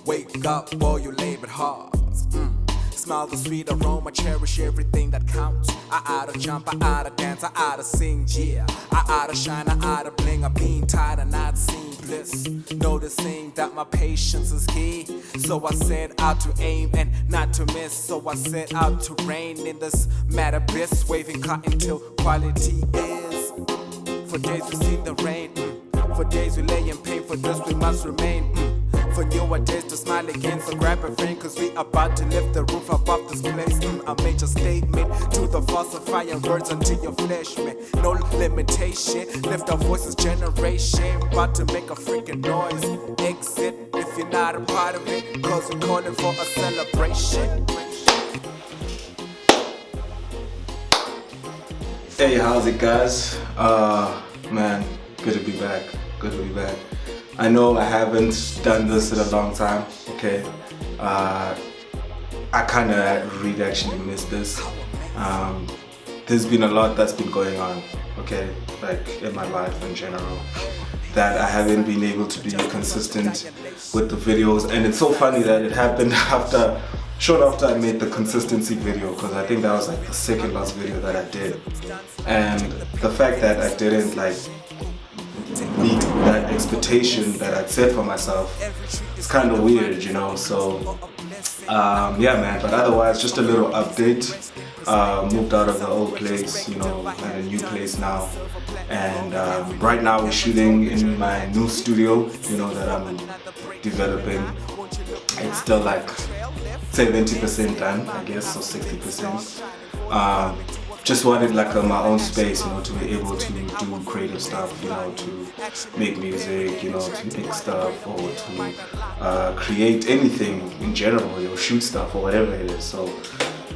Wake up, boy, you labored hard. Smell the sweet aroma, cherish everything that counts. I oughta jump, I oughta dance, I oughta sing, yeah. I oughta shine, I oughta bling. I'm being tired of not seeing bliss. Noticing that my patience is key. So I set out to aim and not to miss. So I set out to reign in this mad abyss, waving cotton till quality is. For days we see the rain, for days we lay in pain. For this we must remain, for newer days to smile again. So grab a friend, cause we about to lift the roof above this place. A major statement to the falsifying words unto your flesh, man. No limitation, lift our voices, generation. About to make a freaking noise. Exit if you're not a part of it, cause we're calling for a celebration. Hey, how's it, guys? Man, good to be back. Good to be back. I know I haven't done this in a long time, okay? I kinda really actually missed this. There's been a lot that's been going on, okay? Like in my life in general, that I haven't been able to be consistent with the videos. And it's so funny that it happened short after I made the consistency video, because I think that was like the second last video that I did. And the fact that I didn't like meet that expectation that I'd set for myself, it's kind of weird, you know. So yeah, man, but otherwise just a little update. Moved out of the old place, you know, at a new place now, and right now we're shooting in my new studio, you know, that I'm developing. It's still like 70% done, I guess, or 60%. Just wanted like my own space, you know, to be able to do creative stuff, you know, to make music, you know, to make stuff, or to create anything in general, you know, shoot stuff or whatever it is. So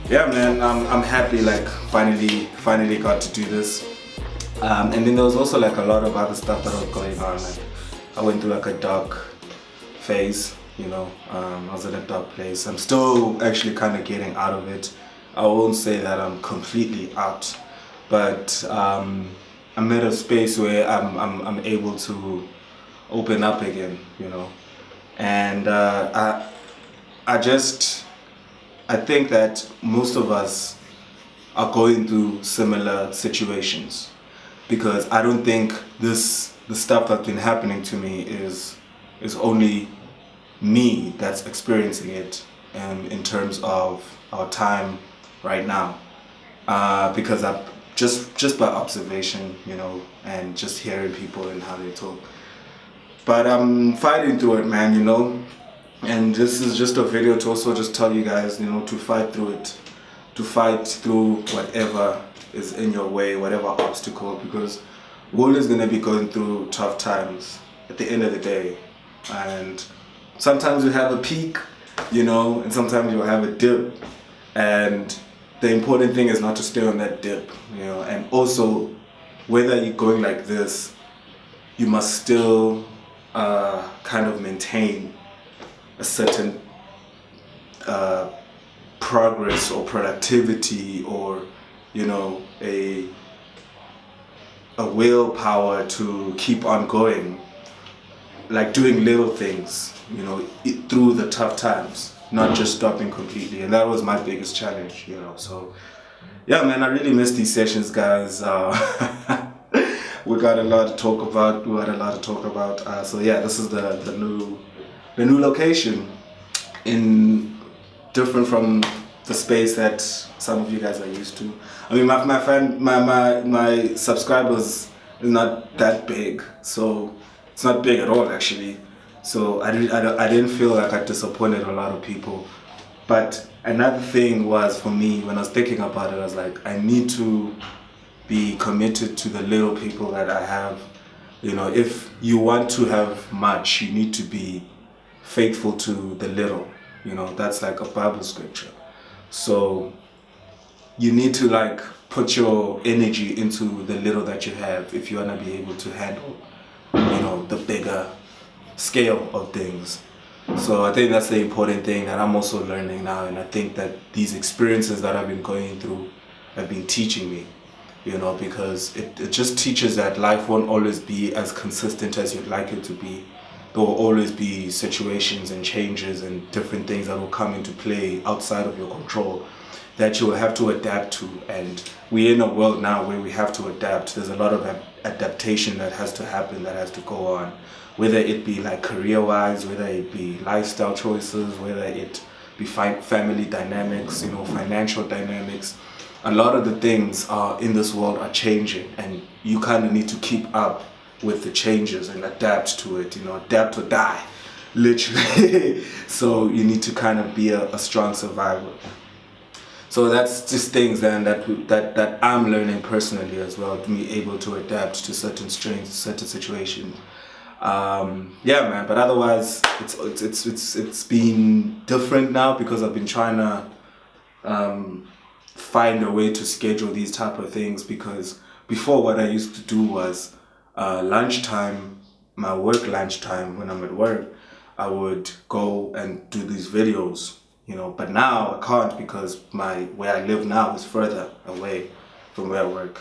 yeah, man, I'm happy, like finally got to do this. And then there was also like a lot of other stuff that was going on. Like I went through like a dark phase, you know. I was in a dark place. I'm still actually kind of getting out of it. I won't say that I'm completely out, but I'm at a space where I'm able to open up again, you know. And I think that most of us are going through similar situations, because I don't think the stuff that's been happening to me is only me that's experiencing it, in terms of our time right now, because I just by observation, you know, and just hearing people and how they talk. But I'm fighting through it, man, you know. And this is just a video to also just tell you guys, you know, to fight through it, to fight through whatever is in your way, whatever obstacle, because we're always gonna be going through tough times at the end of the day. And sometimes you have a peak, you know, and sometimes you'll have a dip. And the important thing is not to stay on that dip, you know. And also, whether you're going like this, you must still kind of maintain a certain progress or productivity, or, you know, a willpower to keep on going, like doing little things, you know, through the tough times, not just stopping completely. And that was my biggest challenge, you know. So yeah, man, I really miss these sessions, guys. We got a lot to talk about. So yeah, this is the new location, in different from the space that some of you guys are used to. I mean, my subscribers is not that big, so it's not big at all actually. So I didn't feel like I disappointed a lot of people. But another thing was, for me, when I was thinking about it, I was like, I need to be committed to the little people that I have. You know, if you want to have much, you need to be faithful to the little. You know, that's like a Bible scripture. So you need to like put your energy into the little that you have if you want to be able to handle, you know, the bigger scale of things. So I think that's the important thing that I'm also learning now. And I think that these experiences that I've been going through have been teaching me, you know, because it just teaches that life won't always be as consistent as you'd like it to be. there will always be situations and changes and different things that will come into play outside of your control that you will have to adapt to. And we're in a world now where we have to adapt. There's a lot of adaptation that has to happen, that has to go on, whether it be like career-wise, whether it be lifestyle choices, whether it be family dynamics, financial dynamics. A lot of the things in this world are changing, and you kind of need to keep up with the changes and adapt to it, adapt or die, literally. So you need to kind of be a strong survivor. So that's just things then that I'm learning personally as well, to be able to adapt to certain strains, certain situations. Yeah, man. But otherwise, it's been different now because I've been trying to find a way to schedule these type of things, because before what I used to do was lunchtime, my work lunchtime, when I'm at work, I would go and do these videos, but now I can't because where I live now is further away from where I work.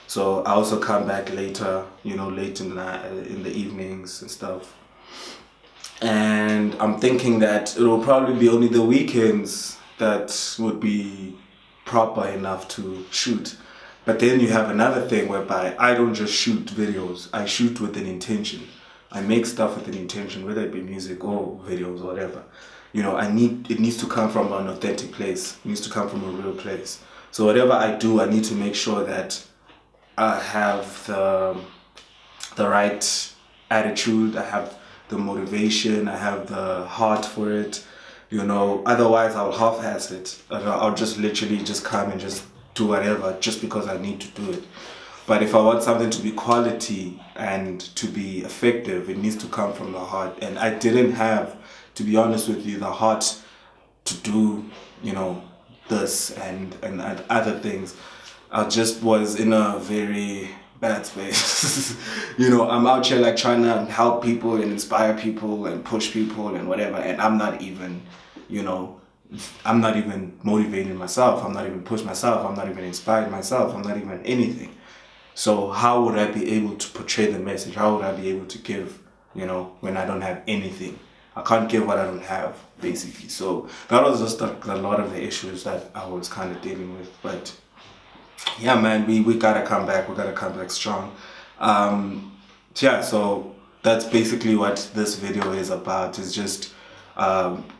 So I also come back later, late in the night, in the evenings and stuff. And I'm thinking that it will probably be only the weekends that would be proper enough to shoot. But then you have another thing whereby I don't just shoot videos, I shoot with an intention. I make stuff with an intention, whether it be music or videos or whatever. It needs to come from an authentic place. It needs to come from a real place. So whatever I do, I need to make sure that I have the right attitude, I have the motivation, I have the heart for it. Otherwise I'll half-ass it. I'll just literally just come and just do whatever just because I need to do it. But if I want something to be quality and to be effective, it needs to come from the heart. And I didn't have, to be honest with you, the heart to do, this and other things. I just was in a very bad space. I'm out here like trying to help people and inspire people and push people and whatever, and I'm not even, I'm not even motivating myself. I'm not even pushing myself. I'm not even inspiring myself. I'm not even anything. So how would I be able to portray the message? How would I be able to give, when I don't have anything? I can't give what I don't have, basically. So that was just a lot of the issues that I was kind of dealing with. But yeah, man, we gotta come back. We gotta come back strong. So that's basically what this video is about. Is just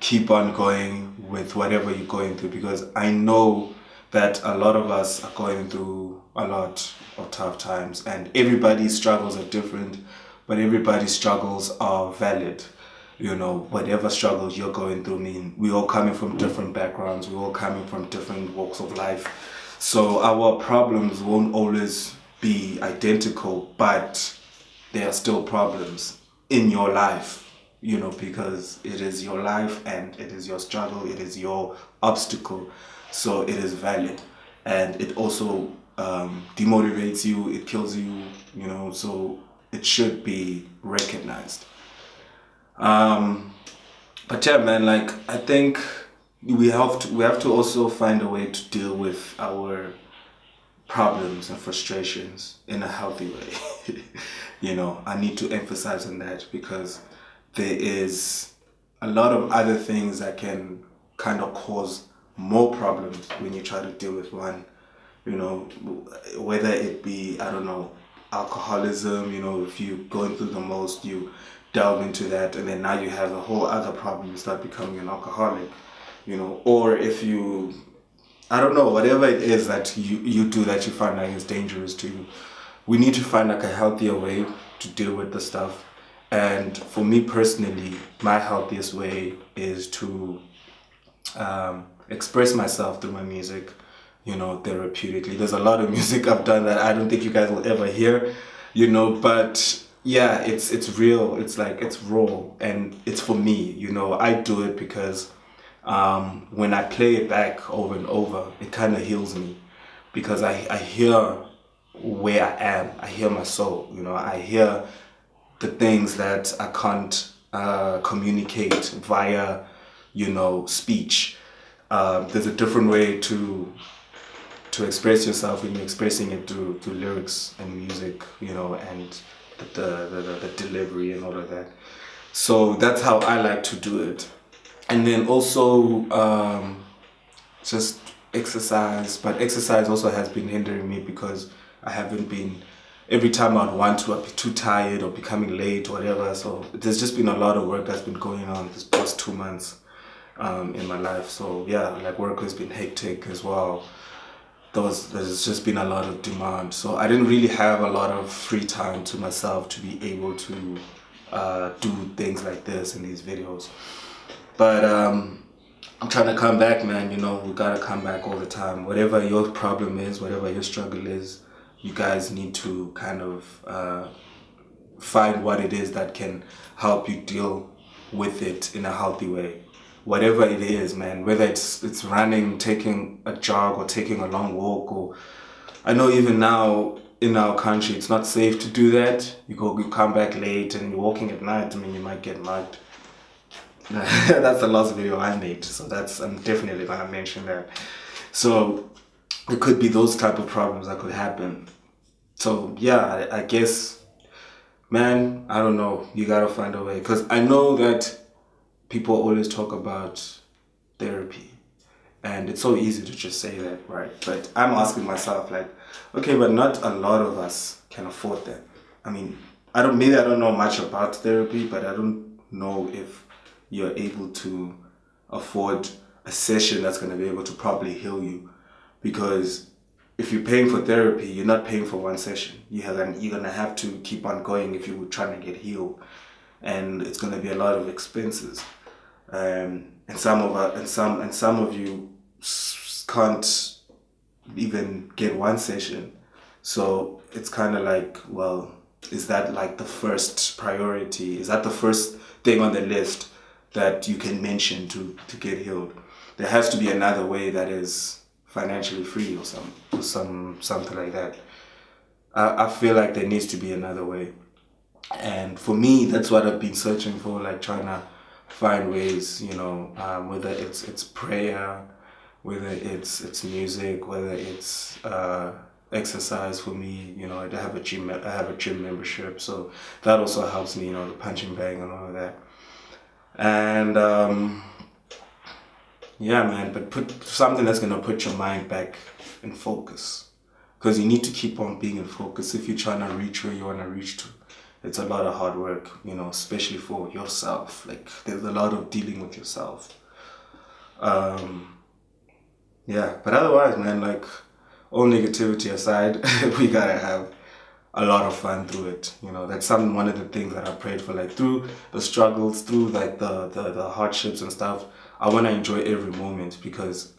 keep on going with whatever you're going through, because I know that a lot of us are going through a lot of tough times, and everybody's struggles are different, but everybody's struggles are valid. Whatever struggles you're going through, we're all coming from different backgrounds, we're all coming from different walks of life. So our problems won't always be identical, but there are still problems in your life, because it is your life and it is your struggle, it is your obstacle. So it is valid, and it also demotivates you, it kills you, so it should be recognized. But yeah, man, I think we have to also find a way to deal with our problems and frustrations in a healthy way. I need to emphasize on that, because there is a lot of other things that can kind of cause more problems when you try to deal with one, whether it be, I don't know, alcoholism, if you're going through the most, you delve into that, and then now you have a whole other problem, you start becoming an alcoholic, or if you, I don't know, whatever it is that you do that you find is dangerous to you. We need to find a healthier way to deal with the stuff. And for me personally, my healthiest way is to express myself through my music, therapeutically. There's a lot of music I've done that I don't think you guys will ever hear, but yeah, it's real, it's raw, and it's for me, I do it because when I play it back over and over, it kind of heals me, because I hear where I am, I hear my soul, I hear the things that I can't communicate via, speech. There's a different way to express yourself when you're expressing it through lyrics and music, and the delivery and all of that. So that's how I like to do it. And then also just exercise, but exercise also has been hindering me because I haven't been, every time I'd want to, I'd be too tired or becoming late or whatever. So there's just been a lot of work that's been going on this past 2 months in my life. So yeah, like work has been hectic as well. There's just been a lot of demand. So I didn't really have a lot of free time to myself to be able to do things like this in these videos. But I'm trying to come back, man. You know, we gotta come back all the time. Whatever your problem is, whatever your struggle is, you guys need to kind of find what it is that can help you deal with it in a healthy way. Whatever it is, man, whether it's running, taking a jog, or taking a long walk, or I know even now in our country it's not safe to do that. You come back late and you're walking at night, I mean, you might get mugged. That's the last video I made, so I'm definitely gonna mention that. So it could be those type of problems that could happen. So yeah, I guess, man, I don't know, you gotta find a way, because I know that people always talk about therapy, and it's so easy to just say that, right? But I'm asking myself, like, okay, but not a lot of us can afford that. I mean, I don't know much about therapy, but I don't know if you're able to afford a session that's going to be able to properly heal you. Because if you're paying for therapy, you're not paying for one session. You're going to have to keep on going if you're trying to get healed. And it's going to be a lot of expenses. And some of you can't even get one session. So it's kind of like, well, is that like the first priority? Is that the first thing on the list that you can mention to get healed? There has to be another way that is financially free or something like that. I feel like there needs to be another way. And for me, that's what I've been searching for, like trying to find ways, you know, whether it's prayer, whether it's music, whether it's exercise. For me, you know, I have a gym membership, so that also helps me, you know, the punching bag and all of that. And yeah, man, but put something that's gonna put your mind back in focus, because you need to keep on being in focus if you're trying to reach where you want to reach to. It's a lot of hard work, you know, especially for yourself. Like, there's a lot of dealing with yourself. Yeah, but otherwise, man, like, all negativity aside, we gotta have a lot of fun through it. You know, that's one of the things that I prayed for, like, through the struggles, through like the hardships and stuff. I want to enjoy every moment, because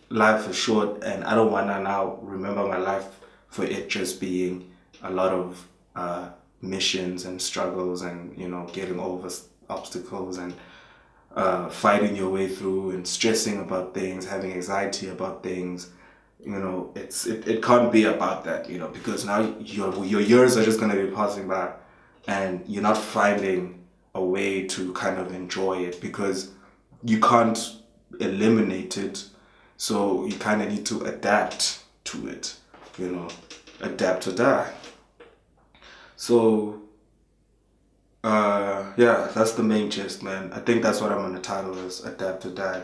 life is short, and I don't want to now remember my life for it just being a lot of missions and struggles, and, you know, getting over obstacles, and fighting your way through, and stressing about things, having anxiety about things. You know, it can't be about that, you know, because now your years are just going to be passing by, and you're not finding a way to kind of enjoy it, because you can't eliminate it. So you kind of need to adapt to it, you know, adapt to die. So yeah, that's the main gist, man. I think that's what I'm gonna title this, Adapt to Die.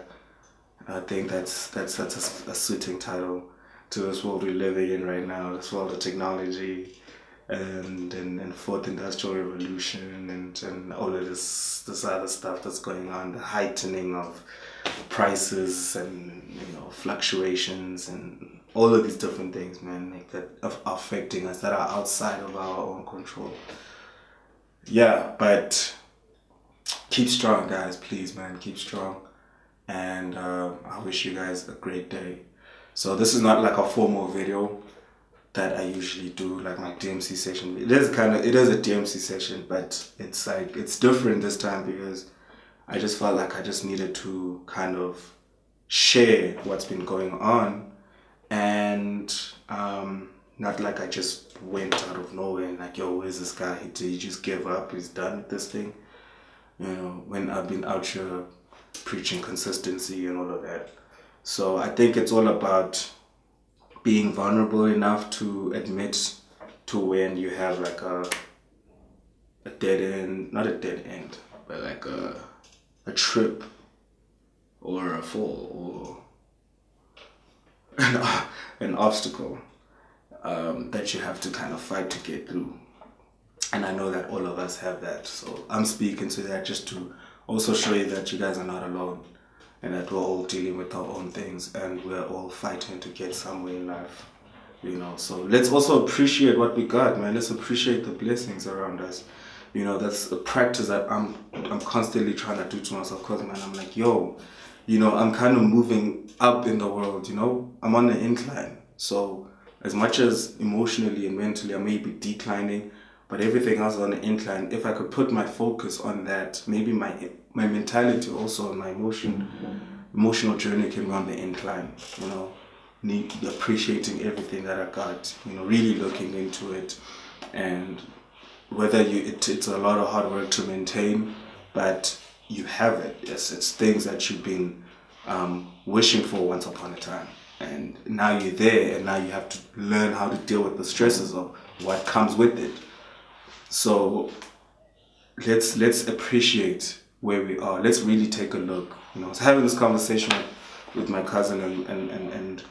I think that's a suiting title to this world we're living in right now, this world of technology and fourth industrial revolution, and all of this other stuff that's going on, the heightening of prices, and, you know, fluctuations, and all of these different things, man, like that are affecting us, that are outside of our own control. Yeah, but keep strong, guys, please, man, keep strong. And I wish you guys a great day. So this is not like a formal video that I usually do, like my DMC session. It is a DMC session, but it's like, it's different this time, because I just felt like I just needed to kind of share what's been going on, and not like I just went out of nowhere and like, yo, where's this guy? He just gave up, he's done with this thing. You know, when I've been out here preaching consistency and all of that. So I think it's all about being vulnerable enough to admit to when you have like a dead end, not a dead end, but like a trip or a fall or an obstacle that you have to kind of fight to get through. And I know that all of us have that. So I'm speaking to that just to also show you that you guys are not alone and that we're all dealing with our own things and we're all fighting to get somewhere in life. So let's also appreciate what we got, man. Let's appreciate the blessings around us. That's a practice that I'm constantly trying to do to myself, because, man, I'm like, I'm kind of moving up in the world, I'm on the incline. So as much as emotionally and mentally I may be declining, but everything else on the incline, if I could put my focus on that, maybe my mentality also, my emotional journey can be on the incline, appreciating everything that I got, really looking into it. And whether it's a lot of hard work to maintain, but you have it. Yes, it's things that you've been wishing for once upon a time. And now you're there, and now you have to learn how to deal with the stresses of what comes with it. So let's appreciate where we are. Let's really take a look. I was having this conversation with my cousin, and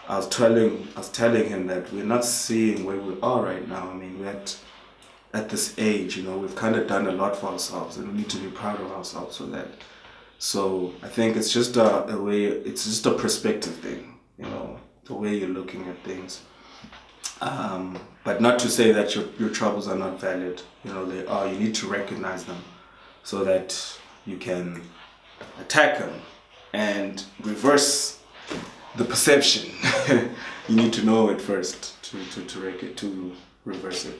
I was telling him that we're not seeing where we are right now. I mean, we're at this age, we've kind of done a lot for ourselves, and we need to be proud of ourselves for that. So I think it's just a way. It's just a perspective thing, the way you're looking at things. But not to say that your troubles are not valid. They are. You need to recognize them so that you can attack them and reverse the perception. You need to know it first to reverse it.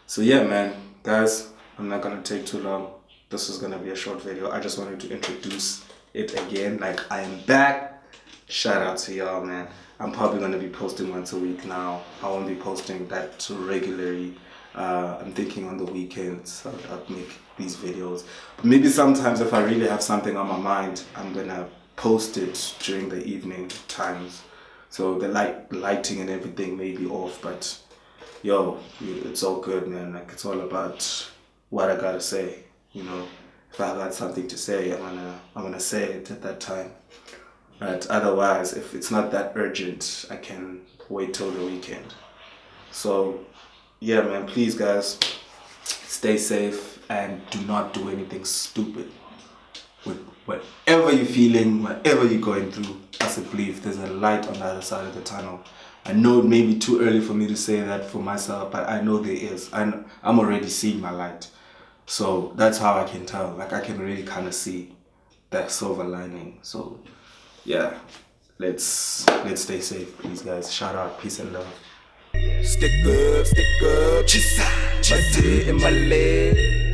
So yeah, man, guys, I'm not gonna take too long. This is gonna be a short video. I just wanted to introduce it again. Like, I am back. Shout out to y'all, man. I'm probably going to be posting once a week now. I won't be posting that too regularly. I'm thinking on the weekends I'll make these videos. But maybe sometimes if I really have something on my mind, I'm going to post it during the evening times. So the lighting and everything may be off, but it's all good, man. Like, it's all about what I got to say. If I got something to say, I'm gonna say it at that time. But otherwise, if it's not that urgent, I can wait till the weekend. So, yeah, man, please, guys, stay safe and do not do anything stupid. With whatever you're feeling, whatever you're going through, I believe there's a light on the other side of the tunnel. I know it may be too early for me to say that for myself, but I know there is. I'm already seeing my light. So that's how I can tell. Like, I can really kind of see that silver lining. So yeah, let's stay safe, please, guys. Shout out, peace and love. Stick up, chisa, in my leg.